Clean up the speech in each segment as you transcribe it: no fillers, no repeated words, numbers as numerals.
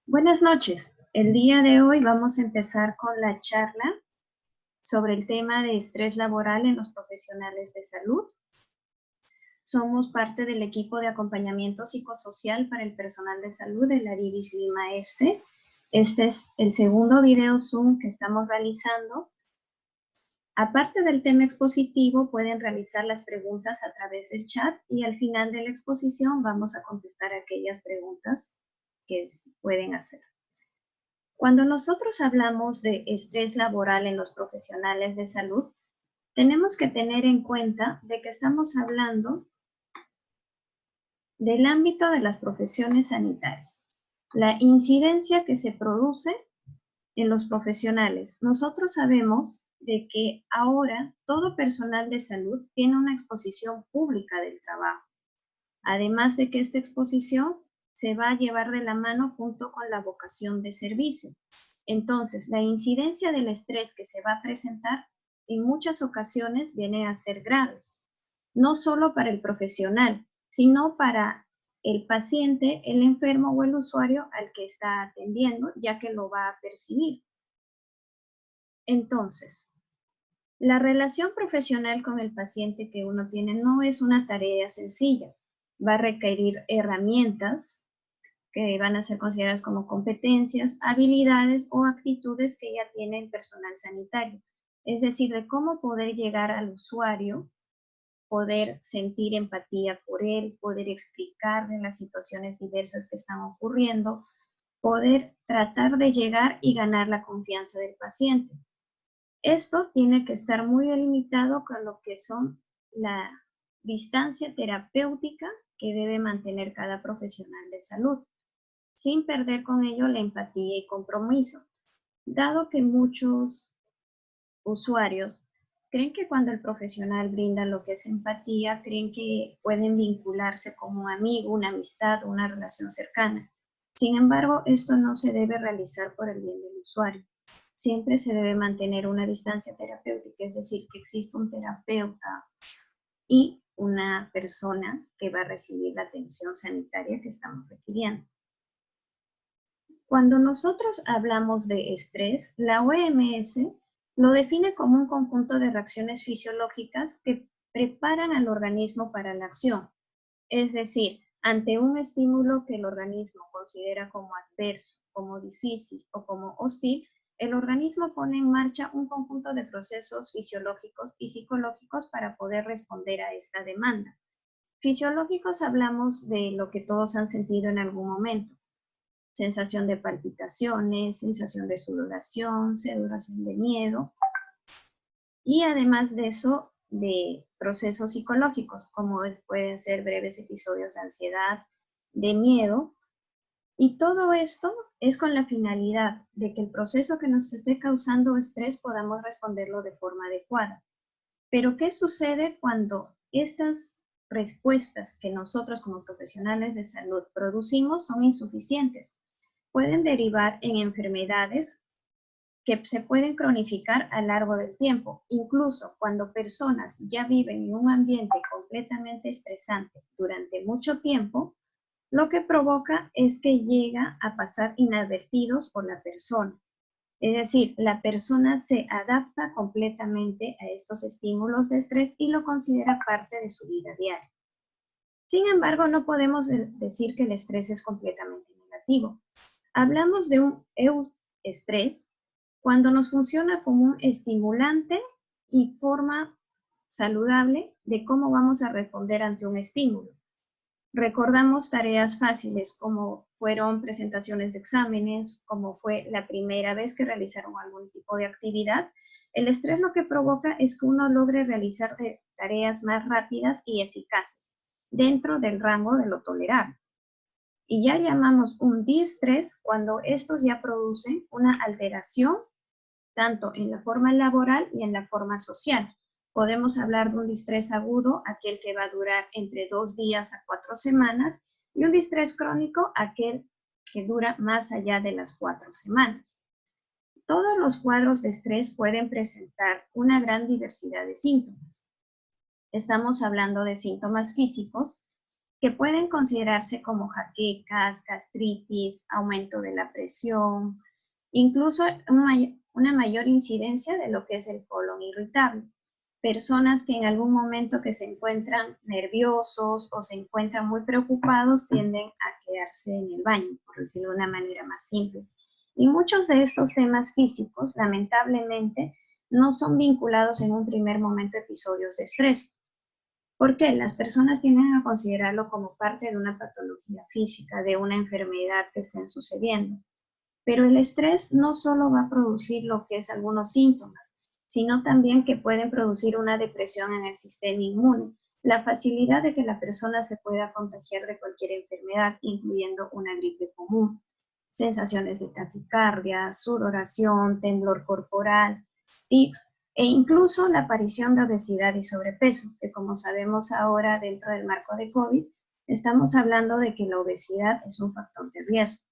Buenas noches. El día de hoy vamos a empezar con la charla sobre el tema de estrés laboral en los profesionales de salud. Somos parte del equipo de acompañamiento psicosocial para el personal de salud de la Divis Lima Este. Este es el segundo video Zoom que estamos realizando. Aparte del tema expositivo, pueden realizar las preguntas a través del chat y al final de la exposición vamos a contestar aquellas preguntas que pueden hacer. Cuando nosotros hablamos de estrés laboral en los profesionales de salud, tenemos que tener en cuenta de que estamos hablando del ámbito de las profesiones sanitarias, la incidencia que se produce en los profesionales. Nosotros sabemos de que ahora todo personal de salud tiene una exposición pública del trabajo, además de que esta exposición se va a llevar de la mano junto con la vocación de servicio. Entonces, la incidencia del estrés que se va a presentar en muchas ocasiones viene a ser graves, no solo para el profesional, sino para el paciente, el enfermo o el usuario al que está atendiendo, ya que lo va a percibir. Entonces, la relación profesional con el paciente que uno tiene no es una tarea sencilla. Va a requerir herramientas que van a ser consideradas como competencias, habilidades o actitudes que ya tiene el personal sanitario. Es decir, de cómo poder llegar al usuario, poder sentir empatía por él, poder explicarle las situaciones diversas que están ocurriendo, poder tratar de llegar y ganar la confianza del paciente. Esto tiene que estar muy delimitado con lo que son la distancia terapéutica que debe mantener cada profesional de salud, sin perder con ello la empatía y compromiso, dado que muchos usuarios creen que cuando el profesional brinda lo que es empatía, creen que pueden vincularse como un amigo, una amistad, una relación cercana. Sin embargo, esto no se debe realizar por el bien del usuario. Siempre se debe mantener una distancia terapéutica, es decir, que exista un terapeuta y una persona que va a recibir la atención sanitaria que estamos requiriendo. Cuando nosotros hablamos de estrés, la OMS lo define como un conjunto de reacciones fisiológicas que preparan al organismo para la acción. Es decir, ante un estímulo que el organismo considera como adverso, como difícil o como hostil, el organismo pone en marcha un conjunto de procesos fisiológicos y psicológicos para poder responder a esta demanda. Fisiológicos hablamos de lo que todos han sentido en algún momento. Sensación de palpitaciones, sensación de sudoración, sudoración de miedo, y además de eso, de procesos psicológicos, como pueden ser breves episodios de ansiedad, de miedo, y todo esto es con la finalidad de que el proceso que nos esté causando estrés podamos responderlo de forma adecuada. Pero, ¿qué sucede cuando estas respuestas que nosotros como profesionales de salud producimos son insuficientes? Pueden derivar en enfermedades que se pueden cronificar a lo largo del tiempo, incluso cuando personas ya viven en un ambiente completamente estresante durante mucho tiempo, lo que provoca es que llega a pasar inadvertidos por la persona. Es decir, la persona se adapta completamente a estos estímulos de estrés y lo considera parte de su vida diaria. Sin embargo, no podemos decir que el estrés es completamente negativo. Hablamos de un eustrés cuando nos funciona como un estimulante y forma saludable de cómo vamos a responder ante un estímulo. Recordamos tareas fáciles como fueron presentaciones de exámenes, como fue la primera vez que realizaron algún tipo de actividad. El estrés lo que provoca es que uno logre realizar tareas más rápidas y eficaces dentro del rango de lo tolerable. Y ya llamamos un distrés cuando estos ya producen una alteración tanto en la forma laboral y en la forma social. Podemos hablar de un distrés agudo, aquel que va a durar entre 2 días a 4 semanas, y un distrés crónico, aquel que dura más allá de las 4 semanas. Todos los cuadros de estrés pueden presentar una gran diversidad de síntomas. Estamos hablando de síntomas físicos, que pueden considerarse como jaquecas, gastritis, aumento de la presión, incluso una mayor incidencia de lo que es el colon irritable. Personas que en algún momento que se encuentran nerviosos o se encuentran muy preocupados tienden a quedarse en el baño, por decirlo de una manera más simple. Y muchos de estos temas físicos, lamentablemente, no son vinculados en un primer momento a episodios de estrés. ¿Por qué? Las personas tienden a considerarlo como parte de una patología física, de una enfermedad que estén sucediendo. Pero el estrés no solo va a producir lo que es algunos síntomas, sino también que pueden producir una depresión en el sistema inmune, la facilidad de que la persona se pueda contagiar de cualquier enfermedad, incluyendo una gripe común, sensaciones de taquicardia, sudoración, temblor corporal, tics, e incluso la aparición de obesidad y sobrepeso, que como sabemos ahora dentro del marco de COVID, estamos hablando de que la obesidad es un factor de riesgo.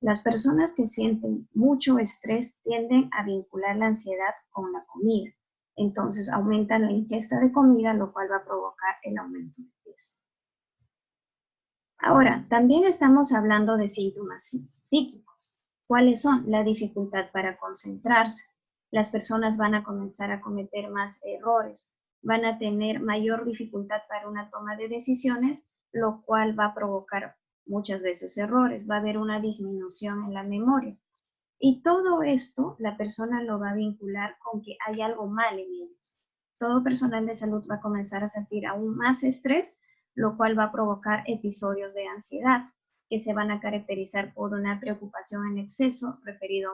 Las personas que sienten mucho estrés tienden a vincular la ansiedad con la comida. Entonces aumentan la ingesta de comida, lo cual va a provocar el aumento de peso. Ahora, también estamos hablando de síntomas psíquicos. ¿Cuáles son? La dificultad para concentrarse. Las personas van a comenzar a cometer más errores, van a tener mayor dificultad para una toma de decisiones, lo cual va a provocar muchas veces errores, va a haber una disminución en la memoria. Y todo esto la persona lo va a vincular con que hay algo mal en ellos. Todo personal de salud va a comenzar a sentir aún más estrés, lo cual va a provocar episodios de ansiedad que se van a caracterizar por una preocupación en exceso referido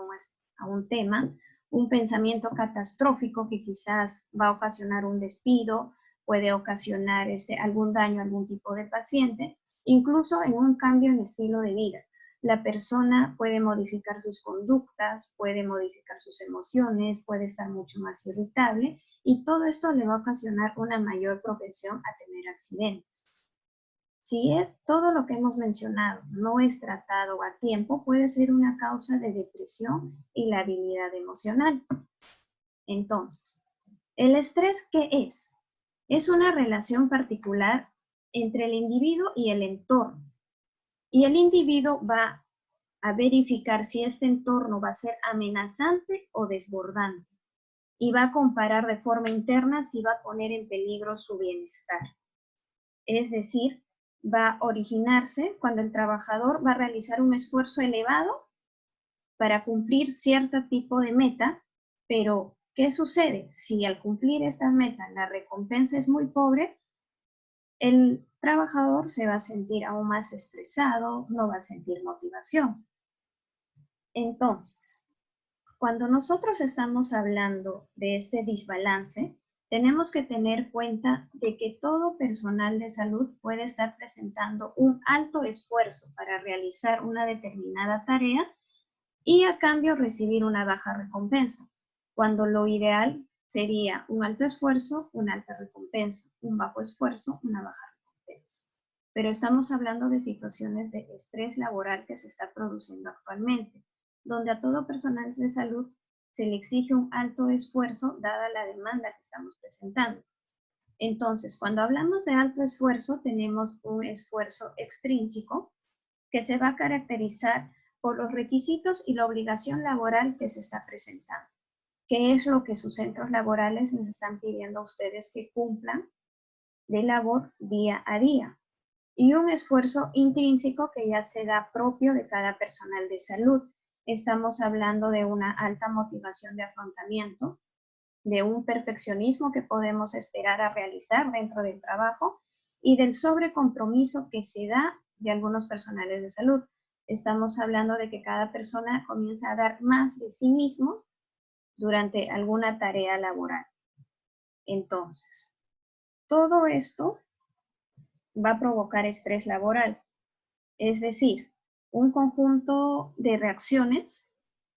a un tema, un pensamiento catastrófico que quizás va a ocasionar un despido, puede ocasionar algún daño a algún tipo de paciente, incluso en un cambio en estilo de vida. La persona puede modificar sus conductas, puede modificar sus emociones, puede estar mucho más irritable y todo esto le va a ocasionar una mayor propensión a tener accidentes. Si todo lo que hemos mencionado no es tratado a tiempo, puede ser una causa de depresión y la habilidad emocional. Entonces, ¿el estrés qué es? Es una relación particular entre el individuo y el entorno. Y el individuo va a verificar si este entorno va a ser amenazante o desbordante. Y va a comparar de forma interna si va a poner en peligro su bienestar. Es decir, va a originarse cuando el trabajador va a realizar un esfuerzo elevado para cumplir cierto tipo de meta, pero ¿qué sucede? Si al cumplir esta meta la recompensa es muy pobre, el trabajador se va a sentir aún más estresado, no va a sentir motivación. Entonces, cuando nosotros estamos hablando de este desbalance, tenemos que tener cuenta de que todo personal de salud puede estar presentando un alto esfuerzo para realizar una determinada tarea y a cambio recibir una baja recompensa, cuando lo ideal sería un alto esfuerzo, una alta recompensa, un bajo esfuerzo, una baja recompensa. Pero estamos hablando de situaciones de estrés laboral que se está produciendo actualmente, donde a todo personal de salud se le exige un alto esfuerzo dada la demanda que estamos presentando. Entonces, cuando hablamos de alto esfuerzo, tenemos un esfuerzo extrínseco que se va a caracterizar por los requisitos y la obligación laboral que se está presentando. ¿Qué es lo que sus centros laborales les están pidiendo a ustedes que cumplan de labor día a día? Y un esfuerzo intrínseco que ya se da propio de cada personal de salud. Estamos hablando de una alta motivación de afrontamiento, de un perfeccionismo que podemos esperar a realizar dentro del trabajo y del sobrecompromiso que se da de algunos personales de salud. Estamos hablando de que cada persona comienza a dar más de sí mismo durante alguna tarea laboral. Entonces, todo esto va a provocar estrés laboral, es decir, un conjunto de reacciones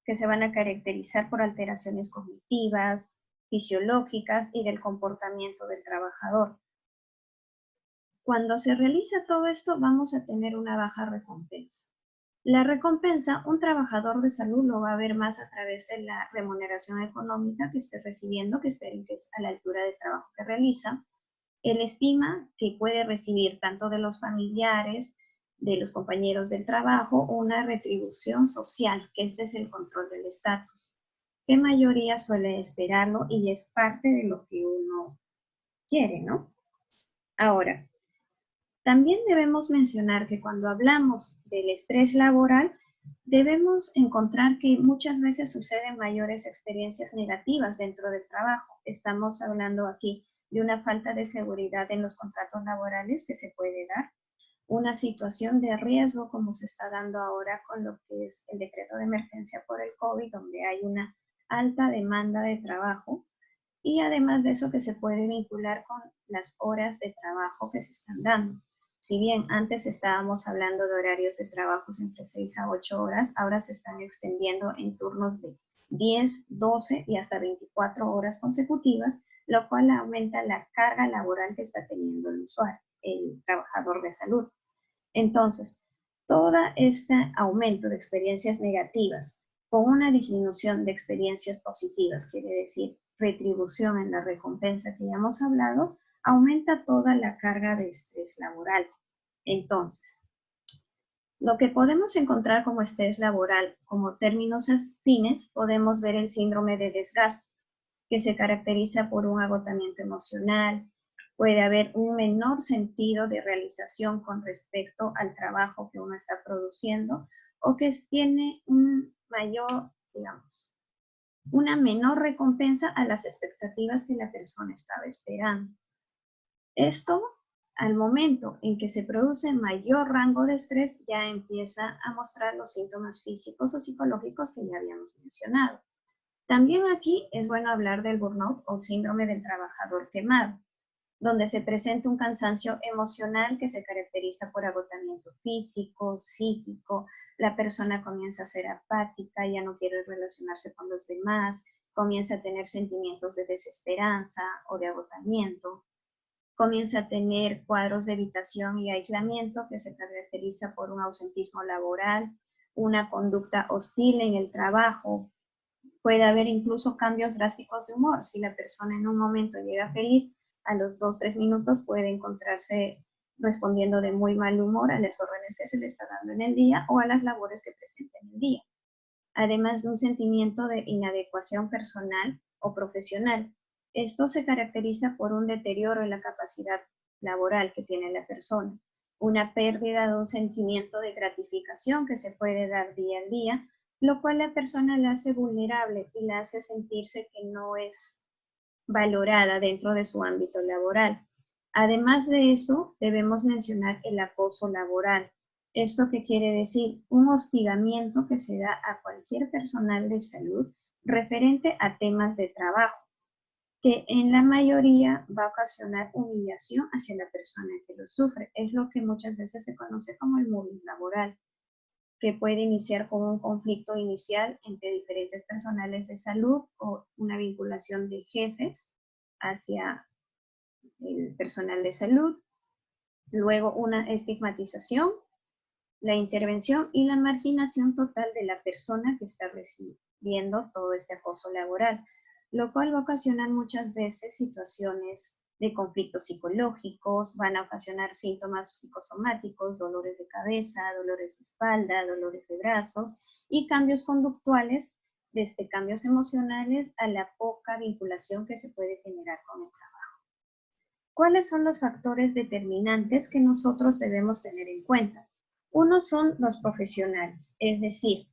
que se van a caracterizar por alteraciones cognitivas, fisiológicas y del comportamiento del trabajador. Cuando se realiza todo esto, vamos a tener una baja recompensa. La recompensa, un trabajador de salud lo va a ver más a través de la remuneración económica que esté recibiendo, que esperen que es a la altura del trabajo que realiza, Él estima que puede recibir tanto de los familiares, de los compañeros del trabajo, una retribución social, que este es el control del estatus, que mayoría suele esperarlo y es parte de lo que uno quiere, ¿no? Ahora, también debemos mencionar que cuando hablamos del estrés laboral, debemos encontrar que muchas veces suceden mayores experiencias negativas dentro del trabajo. Estamos hablando aquí de una falta de seguridad en los contratos laborales que se puede dar, una situación de riesgo como se está dando ahora con lo que es el decreto de emergencia por el COVID, donde hay una alta demanda de trabajo, y además de eso que se puede vincular con las horas de trabajo que se están dando. Si bien antes estábamos hablando de horarios de trabajos entre 6 a 8 horas, ahora se están extendiendo en turnos de 10, 12 y hasta 24 horas consecutivas, lo cual aumenta la carga laboral que está teniendo el usuario, el trabajador de salud. Entonces, todo este aumento de experiencias negativas con una disminución de experiencias positivas, quiere decir retribución en la recompensa que ya hemos hablado, aumenta toda la carga de estrés laboral. Entonces, lo que podemos encontrar como estrés laboral, como términos afines, podemos ver el síndrome de desgaste, que se caracteriza por un agotamiento emocional, puede haber un menor sentido de realización con respecto al trabajo que uno está produciendo o que tiene un mayor, digamos, una menor recompensa a las expectativas que la persona estaba esperando. Esto, al momento en que se produce mayor rango de estrés, ya empieza a mostrar los síntomas físicos o psicológicos que ya habíamos mencionado. También aquí es bueno hablar del burnout o síndrome del trabajador quemado, donde se presenta un cansancio emocional que se caracteriza por agotamiento físico, psíquico, la persona comienza a ser apática, ya no quiere relacionarse con los demás, comienza a tener sentimientos de desesperanza o de agotamiento, comienza a tener cuadros de evitación y aislamiento que se caracteriza por un ausentismo laboral, una conducta hostil en el trabajo. Puede haber incluso cambios drásticos de humor. Si la persona en un momento llega feliz, a los 2-3 minutos puede encontrarse respondiendo de muy mal humor a las órdenes que se le está dando en el día o a las labores que presenta en el día. Además de un sentimiento de inadecuación personal o profesional. Esto se caracteriza por un deterioro en la capacidad laboral que tiene la persona, una pérdida de un sentimiento de gratificación que se puede dar día a día, lo cual la persona la hace vulnerable y la hace sentirse que no es valorada dentro de su ámbito laboral. Además de eso, debemos mencionar el acoso laboral. ¿Esto qué quiere decir? Un hostigamiento que se da a cualquier personal de salud referente a temas de trabajo, que en la mayoría va a ocasionar humillación hacia la persona que lo sufre. Es lo que muchas veces se conoce como el mobbing laboral, que puede iniciar con un conflicto inicial entre diferentes personales de salud o una vinculación de jefes hacia el personal de salud, luego una estigmatización, la intervención y la marginación total de la persona que está recibiendo todo este acoso laboral, lo cual va a ocasionar muchas veces situaciones de conflictos psicológicos, van a ocasionar síntomas psicosomáticos, dolores de cabeza, dolores de espalda, dolores de brazos y cambios conductuales, desde cambios emocionales a la poca vinculación que se puede generar con el trabajo. ¿Cuáles son los factores determinantes que nosotros debemos tener en cuenta? Uno son los profesionales, es decir,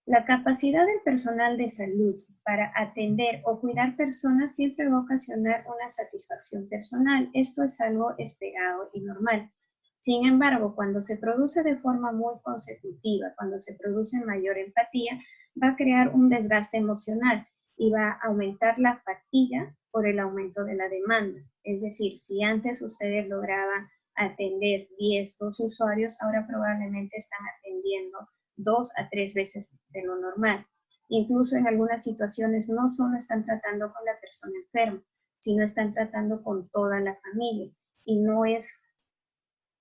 la capacidad del personal de salud para atender o cuidar personas siempre va a ocasionar una satisfacción personal. Esto es algo esperado y normal. Sin embargo, cuando se produce de forma muy consecutiva, cuando se produce mayor empatía, va a crear un desgaste emocional y va a aumentar la fatiga por el aumento de la demanda. Es decir, si antes ustedes lograban atender 10, 12 usuarios, ahora probablemente están atendiendo 2 a 3 veces de lo normal. Incluso en algunas situaciones no solo están tratando con la persona enferma, sino están tratando con toda la familia. Y no es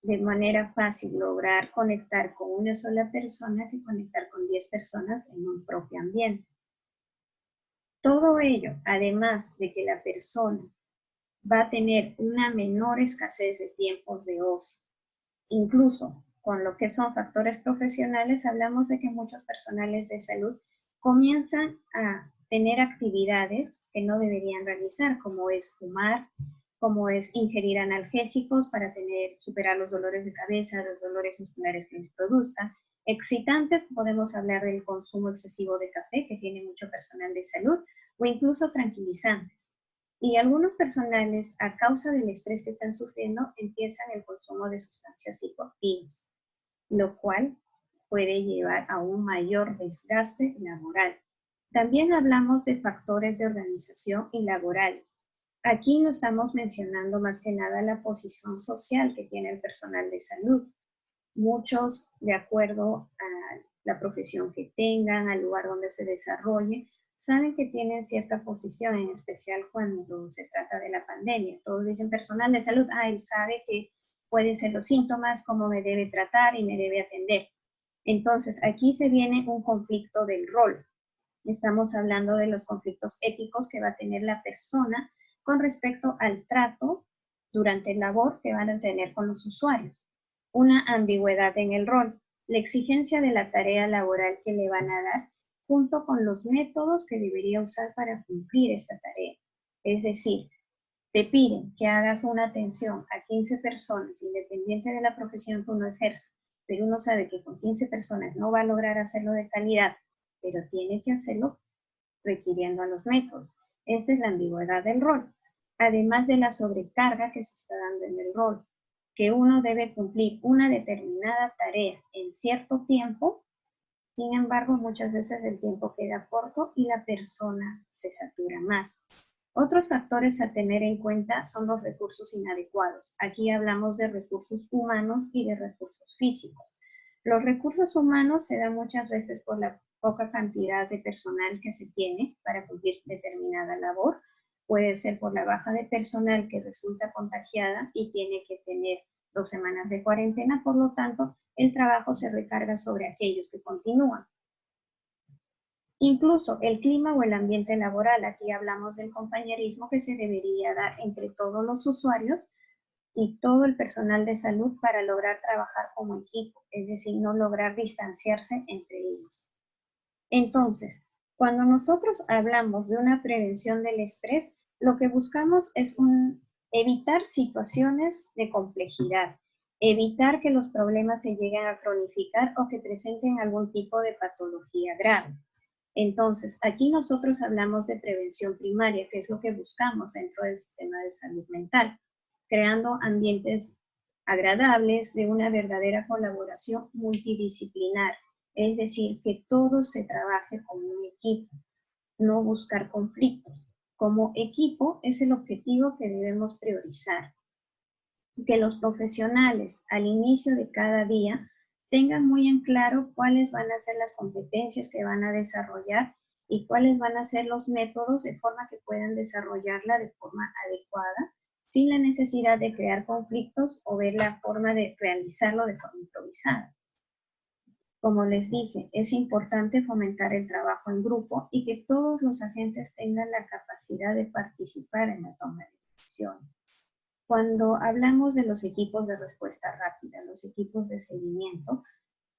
de manera fácil lograr conectar con una sola persona que conectar con 10 personas en un propio ambiente. Todo ello, además de que la persona va a tener una menor escasez de tiempos de ocio. Incluso con lo que son factores profesionales, hablamos de que muchos personales de salud comienzan a tener actividades que no deberían realizar, como es fumar, como es ingerir analgésicos para superar los dolores de cabeza, los dolores musculares que les produzcan. Excitantes, podemos hablar del consumo excesivo de café que tiene mucho personal de salud, o incluso tranquilizantes. Y algunos personales, a causa del estrés que están sufriendo, empiezan el consumo de sustancias psicoactivas, lo cual puede llevar a un mayor desgaste laboral. También hablamos de factores de organización y laborales. Aquí no estamos mencionando más que nada la posición social que tiene el personal de salud. Muchos, de acuerdo a la profesión que tengan, al lugar donde se desarrolle, saben que tienen cierta posición, en especial cuando se trata de la pandemia. Todos dicen personal de salud, él sabe que pueden ser los síntomas, cómo me debe tratar y me debe atender. Entonces, aquí se viene un conflicto del rol. Estamos hablando de los conflictos éticos que va a tener la persona con respecto al trato durante el labor que van a tener con los usuarios. Una ambigüedad en el rol, la exigencia de la tarea laboral que le van a dar junto con los métodos que debería usar para cumplir esta tarea. Es decir, te piden que hagas una atención a 15 personas, independiente de la profesión que uno ejerza, pero uno sabe que con 15 personas no va a lograr hacerlo de calidad, pero tiene que hacerlo requiriendo a los métodos. Esta es la ambigüedad del rol, además de la sobrecarga que se está dando en el rol, que uno debe cumplir una determinada tarea en cierto tiempo. Sin embargo, muchas veces el tiempo queda corto y la persona se satura más. Otros factores a tener en cuenta son los recursos inadecuados. Aquí hablamos de recursos humanos y de recursos físicos. Los recursos humanos se dan muchas veces por la poca cantidad de personal que se tiene para cumplir determinada labor. Puede ser por la baja de personal que resulta contagiada y tiene que tener 2 semanas de cuarentena, por lo tanto, el trabajo se recarga sobre aquellos que continúan. Incluso el clima o el ambiente laboral, aquí hablamos del compañerismo que se debería dar entre todos los usuarios y todo el personal de salud para lograr trabajar como equipo, es decir, no lograr distanciarse entre ellos. Entonces, cuando nosotros hablamos de una prevención del estrés, lo que buscamos es evitar situaciones de complejidad, evitar que los problemas se lleguen a cronificar o que presenten algún tipo de patología grave. Entonces, aquí nosotros hablamos de prevención primaria, que es lo que buscamos dentro del sistema de salud mental, creando ambientes agradables de una verdadera colaboración multidisciplinar, es decir, que todo se trabaje como un equipo, no buscar conflictos. Como equipo es el objetivo que debemos priorizar. Que los profesionales al inicio de cada día tengan muy en claro cuáles van a ser las competencias que van a desarrollar y cuáles van a ser los métodos de forma que puedan desarrollarla de forma adecuada, sin la necesidad de crear conflictos o ver la forma de realizarlo de forma improvisada. Como les dije, es importante fomentar el trabajo en grupo y que todos los agentes tengan la capacidad de participar en la toma de decisiones. Cuando hablamos de los equipos de respuesta rápida, los equipos de seguimiento,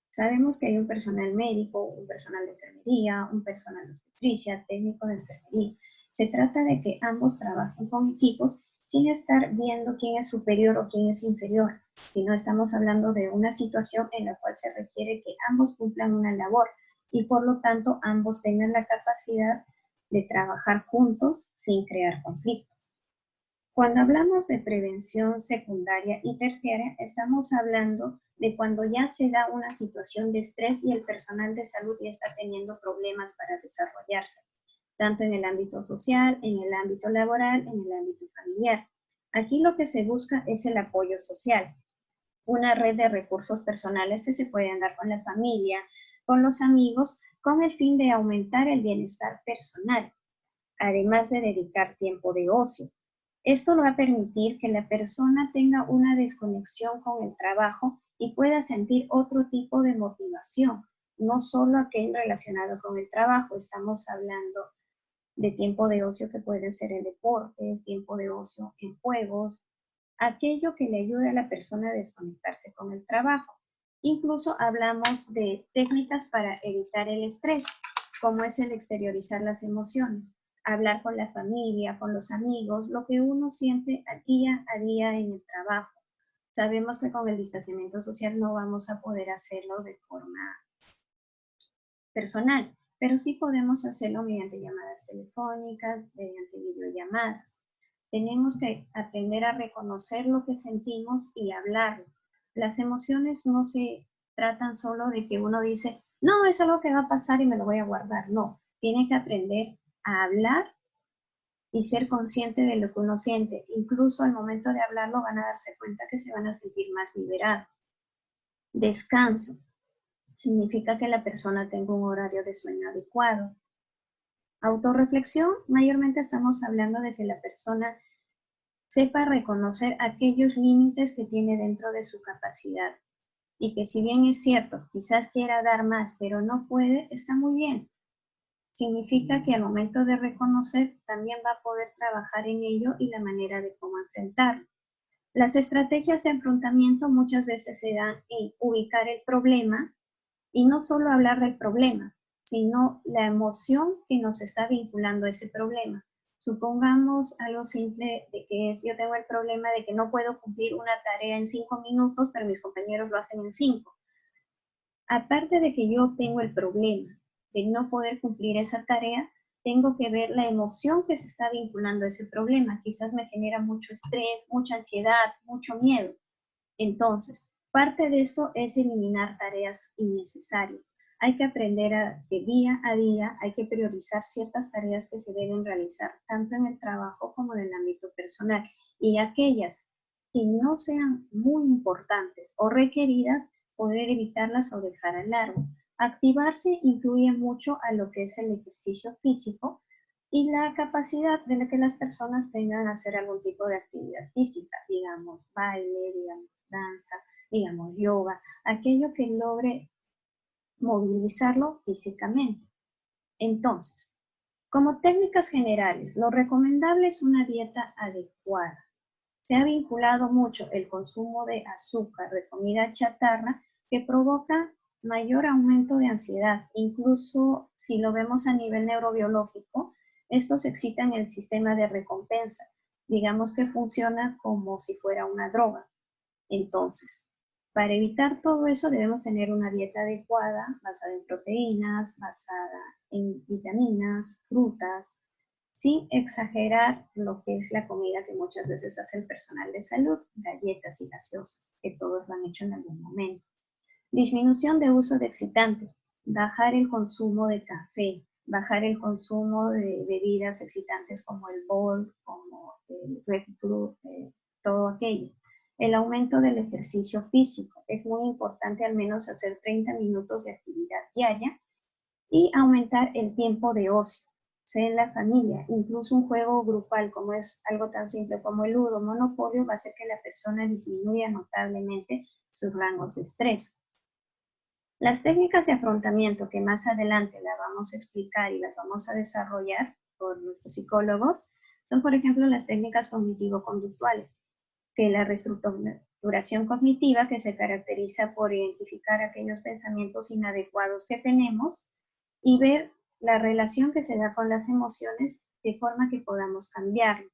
sabemos que hay un personal médico, un personal de enfermería, un personal de obstetricia, técnico de enfermería. Se trata de que ambos trabajen con equipos sin estar viendo quién es superior o quién es inferior, sino estamos hablando de una situación en la cual se requiere que ambos cumplan una labor y por lo tanto ambos tengan la capacidad de trabajar juntos sin crear conflictos. Cuando hablamos de prevención secundaria y terciaria, estamos hablando de cuando ya se da una situación de estrés y el personal de salud ya está teniendo problemas para desarrollarse, tanto en el ámbito social, en el ámbito laboral, en el ámbito familiar. Aquí lo que se busca es el apoyo social, una red de recursos personales que se pueden dar con la familia, con los amigos, con el fin de aumentar el bienestar personal, además de dedicar tiempo de ocio. Esto va a permitir que la persona tenga una desconexión con el trabajo y pueda sentir otro tipo de motivación, no solo aquel relacionado con el trabajo. Estamos hablando de tiempo de ocio que pueden ser en deportes, tiempo de ocio en juegos, aquello que le ayude a la persona a desconectarse con el trabajo. Incluso hablamos de técnicas para evitar el estrés, como es el exteriorizar las emociones, hablar con la familia, con los amigos, lo que uno siente día a día en el trabajo. Sabemos que con el distanciamiento social no vamos a poder hacerlo de forma personal, pero sí podemos hacerlo mediante llamadas telefónicas, mediante videollamadas. Tenemos que aprender a reconocer lo que sentimos y hablarlo. Las emociones no se tratan solo de que uno dice, no, es algo que va a pasar y me lo voy a guardar. No, tiene que aprender a hablar y ser consciente de lo que uno siente. Incluso al momento de hablarlo van a darse cuenta que se van a sentir más liberados. Descanso. Significa que la persona tenga un horario de sueño adecuado. Autorreflexión, mayormente estamos hablando de que la persona sepa reconocer aquellos límites que tiene dentro de su capacidad y que si bien es cierto, quizás quiera dar más, pero no puede, está muy bien. Significa que al momento de reconocer también va a poder trabajar en ello y la manera de cómo enfrentarlo. Las estrategias de afrontamiento muchas veces se dan en ubicar el problema y no solo hablar del problema, sino la emoción que nos está vinculando a ese problema. Supongamos algo simple de que es, yo tengo el problema de que no puedo cumplir una tarea en 5 minutos, pero mis compañeros lo hacen en 5. Aparte de que yo tengo el problema de no poder cumplir esa tarea, tengo que ver la emoción que se está vinculando a ese problema. Quizás me genera mucho estrés, mucha ansiedad, mucho miedo. Entonces, parte de esto es eliminar tareas innecesarias. Hay que aprender que día a día hay que priorizar ciertas tareas que se deben realizar tanto en el trabajo como en el ámbito personal y aquellas que no sean muy importantes o requeridas, poder evitarlas o dejar a largo. Activarse incluye mucho a lo que es el ejercicio físico y la capacidad de que las personas tengan a hacer algún tipo de actividad física, digamos baile, digamos danza, digamos yoga, aquello que logre movilizarlo físicamente. Entonces, como técnicas generales, lo recomendable es una dieta adecuada. Se ha vinculado mucho el consumo de azúcar, de comida chatarra, que provoca mayor aumento de ansiedad. Incluso si lo vemos a nivel neurobiológico, estos excitan el sistema de recompensa. Digamos que funciona como si fuera una droga. Entonces, para evitar todo eso debemos tener una dieta adecuada, basada en proteínas, basada en vitaminas, frutas, sin exagerar lo que es la comida que muchas veces hace el personal de salud, galletas y gaseosas, que todos lo han hecho en algún momento. Disminución de uso de excitantes, bajar el consumo de café, bajar el consumo de bebidas excitantes como el Bolt, como el Red Bull, todo aquello. El aumento del ejercicio físico. Es muy importante al menos hacer 30 minutos de actividad diaria y aumentar el tiempo de ocio, sea en la familia. Incluso un juego grupal como es algo tan simple como el Ludo, Monopolio, va a hacer que la persona disminuya notablemente sus rangos de estrés. Las técnicas de afrontamiento que más adelante las vamos a explicar y las vamos a desarrollar por nuestros psicólogos son, por ejemplo, las técnicas cognitivo-conductuales, que la reestructuración cognitiva, que se caracteriza por identificar aquellos pensamientos inadecuados que tenemos y ver la relación que se da con las emociones de forma que podamos cambiarlo.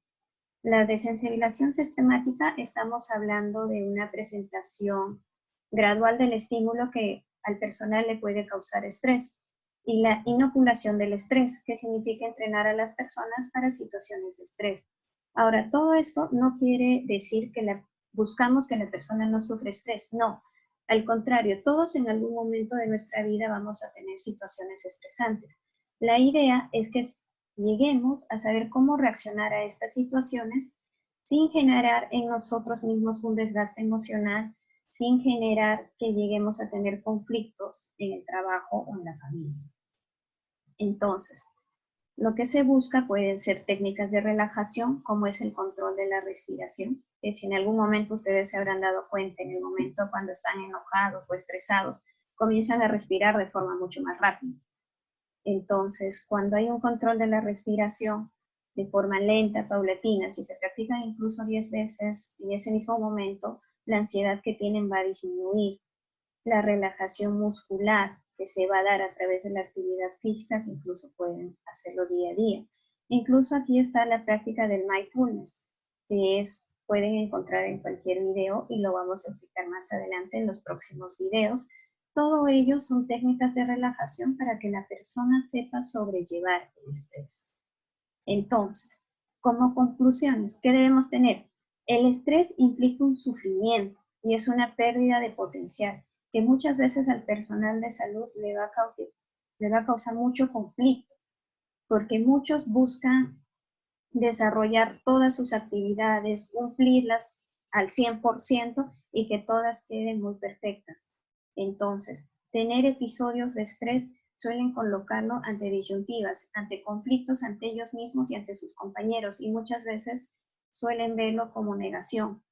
La desensibilización sistemática, estamos hablando de una presentación gradual del estímulo que al personal le puede causar estrés. Y la inoculación del estrés, que significa entrenar a las personas para situaciones de estrés. Ahora, todo esto no quiere decir que buscamos que la persona no sufra estrés, no. Al contrario, todos en algún momento de nuestra vida vamos a tener situaciones estresantes. La idea es que lleguemos a saber cómo reaccionar a estas situaciones sin generar en nosotros mismos un desgaste emocional, sin generar que lleguemos a tener conflictos en el trabajo o en la familia. Entonces, lo que se busca pueden ser técnicas de relajación, como es el control de la respiración, que si en algún momento ustedes se habrán dado cuenta, en el momento cuando están enojados o estresados, comienzan a respirar de forma mucho más rápida. Entonces, cuando hay un control de la respiración de forma lenta, paulatina, si se practican incluso 10 veces en ese mismo momento, la ansiedad que tienen va a disminuir. La relajación muscular que se va a dar a través de la actividad física, que incluso pueden hacerlo día a día. Incluso aquí está la práctica del mindfulness, que pueden encontrar en cualquier video y lo vamos a explicar más adelante en los próximos videos. Todo ello son técnicas de relajación para que la persona sepa sobrellevar el estrés. Entonces, como conclusiones, ¿qué debemos tener? El estrés implica un sufrimiento y es una pérdida de potencial que muchas veces al personal de salud le va a causar mucho conflicto, porque muchos buscan desarrollar todas sus actividades, cumplirlas al 100% y que todas queden muy perfectas. Entonces, tener episodios de estrés suelen colocarlo ante disyuntivas, ante conflictos ante ellos mismos y ante sus compañeros, y muchas veces suelen verlo como negación.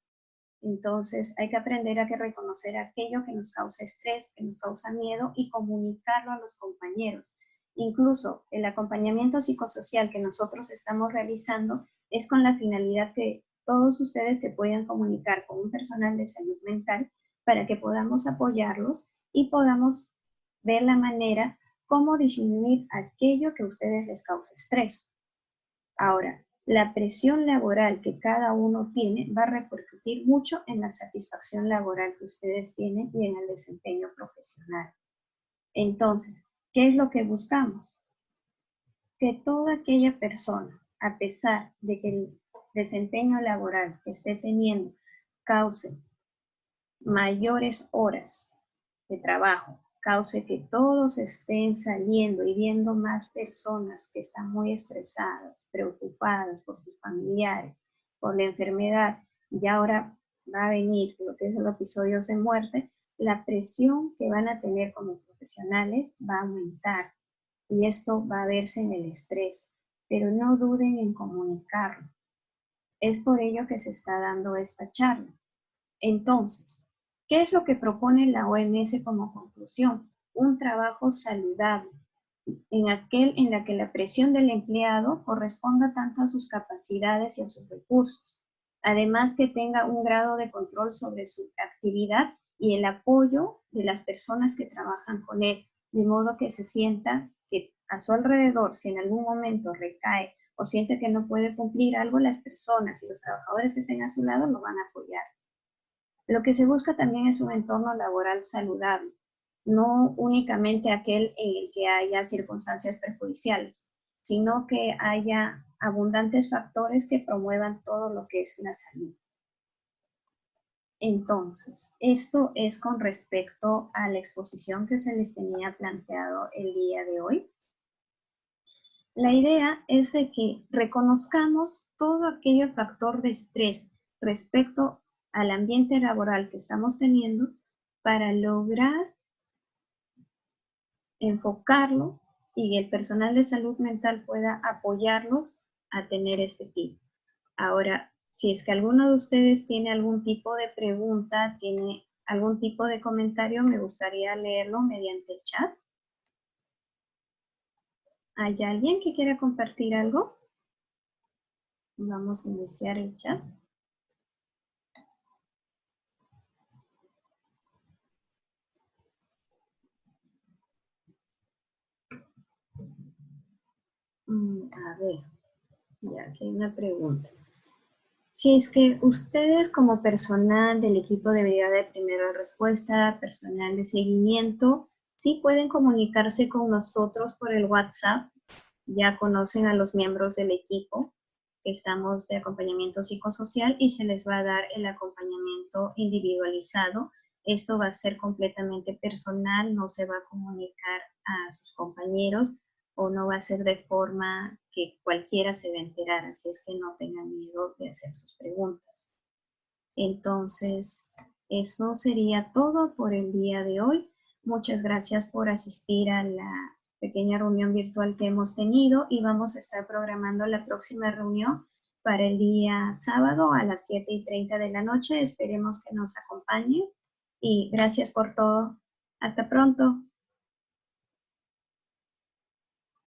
Entonces, hay que aprender a reconocer aquello que nos causa estrés, que nos causa miedo y comunicarlo a los compañeros. Incluso el acompañamiento psicosocial que nosotros estamos realizando es con la finalidad que todos ustedes se puedan comunicar con un personal de salud mental para que podamos apoyarlos y podamos ver la manera cómo disminuir aquello que a ustedes les causa estrés. Ahora, la presión laboral que cada uno tiene va a repercutir mucho en la satisfacción laboral que ustedes tienen y en el desempeño profesional. Entonces, ¿qué es lo que buscamos? Que toda aquella persona, a pesar de que el desempeño laboral que esté teniendo cause mayores horas de trabajo, cause que todos estén saliendo y viendo más personas que están muy estresadas, preocupadas por sus familiares, por la enfermedad, y ahora va a venir lo que es los episodios de muerte, la presión que van a tener como profesionales va a aumentar y esto va a verse en el estrés, pero no duden en comunicarlo. Es por ello que se está dando esta charla. Entonces, ¿qué es lo que propone la OMS como conclusión? Un trabajo saludable, en la que la presión del empleado corresponda tanto a sus capacidades y a sus recursos. Además, que tenga un grado de control sobre su actividad y el apoyo de las personas que trabajan con él, de modo que se sienta que a su alrededor, si en algún momento recae o siente que no puede cumplir algo, las personas y los trabajadores que estén a su lado lo van a apoyar. Lo que se busca también es un entorno laboral saludable, no únicamente aquel en el que haya circunstancias perjudiciales, sino que haya abundantes factores que promuevan todo lo que es la salud. Entonces, esto es con respecto a la exposición que se les tenía planteado el día de hoy. La idea es de que reconozcamos todo aquello factor de estrés respecto al ambiente laboral que estamos teniendo para lograr enfocarlo y el personal de salud mental pueda apoyarlos a tener este tip. Ahora, si es que alguno de ustedes tiene algún tipo de pregunta, tiene algún tipo de comentario, me gustaría leerlo mediante el chat. ¿Hay alguien que quiera compartir algo? Vamos a iniciar el chat. A ver, ya aquí hay una pregunta. Si es que ustedes como personal del equipo de brigada de primera respuesta, personal de seguimiento, sí pueden comunicarse con nosotros por el WhatsApp, ya conocen a los miembros del equipo, que estamos de acompañamiento psicosocial y se les va a dar el acompañamiento individualizado. Esto va a ser completamente personal, no se va a comunicar a sus compañeros o no va a ser de forma que cualquiera se va a enterar, así es que no tengan miedo de hacer sus preguntas. Entonces, eso sería todo por el día de hoy. Muchas gracias por asistir a la pequeña reunión virtual que hemos tenido y vamos a estar programando la próxima reunión para el día sábado a las 7:30 de la noche. Esperemos que nos acompañen y gracias por todo. Hasta pronto.